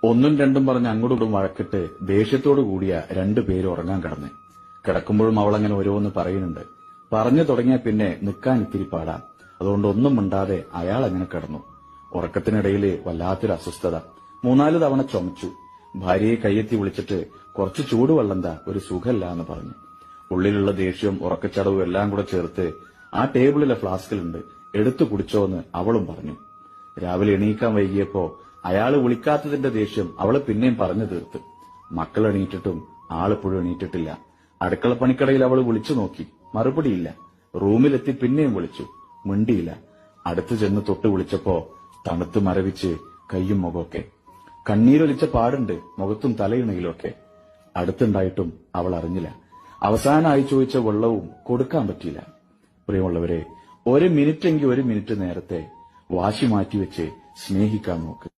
ഒന്നും രണ്ടും പറഞ്ഞ് അങ്ങോട്ടും വഴക്കിട്ട് ദേഷ്യത്തോടു കൂടിയ രണ്ടുപേര് ഉറങ്ങാൻ കിടന്ന്. കിടക്കുമ്പോഴും അവളങ്ങനെ ഓരോന്ന് പറയുന്നുണ്ട്. പറഞ്ഞു തുടങ്ങിയ പിന്നെ നിൽക്കാൻ ഇത്തിരി പാടാ. അതുകൊണ്ട് ഒന്നും മിണ്ടാതെ അയാൾ അങ്ങനെ കിടന്നു. ഉറക്കത്തിനിടയില് വല്ലാത്തൊരു അസ്വസ്ഥത. 3-4 തവണ ചുമച്ചു. ഭാര്യയെ കയ്യെത്തി വിളിച്ചിട്ട് കുറച്ച് ചൂടുവെള്ളം താ, ഒരു സുഖമില്ല എന്ന് പറഞ്ഞു. ഉള്ളിലുള്ള ദേഷ്യവും ഉറക്കച്ചടവും എല്ലാം കൂടെ ചേർത്ത് ആ ടേബിളിലെ ഫ്ലാസ്കിലുണ്ട്, എടുത്തു കുടിച്ചോന്ന് അവളും പറഞ്ഞു. രാവിലെ എണീക്കാൻ വൈകിയപ്പോ അയാള് വിളിക്കാത്തതിന്റെ ദേഷ്യം അവള് പിന്നെയും പറഞ്ഞു തീർത്ത്. മക്കൾ എണീറ്റിട്ടും ആളിപ്പോഴും എണീറ്റിട്ടില്ല. അടുക്കള പണിക്കടയിൽ അവള് വിളിച്ചു നോക്കി, മറുപടിയില്ല. റൂമിലെത്തി പിന്നെയും വിളിച്ചു, മിണ്ടിയില്ല. അടുത്തു ചെന്ന് തൊട്ട് വിളിച്ചപ്പോ തണുത്ത് മരവിച്ച് കയ്യും മുഖമൊക്കെ. കണ്ണീരൊലിച്ച പാടുണ്ട് മുഖത്തും തലയിണയിലൊക്കെ. അടുത്തുണ്ടായിട്ടും അവൾ അറിഞ്ഞില്ല. അവസാനമായി ചോദിച്ച വെള്ളവും കൊടുക്കാൻ പറ്റിയില്ല. പ്രിയമുള്ളവരെ, ഒരു മിനിറ്റ് നേരത്തെ വാശി മാറ്റിവെച്ച് സ്നേഹിക്കാൻ നോക്ക്.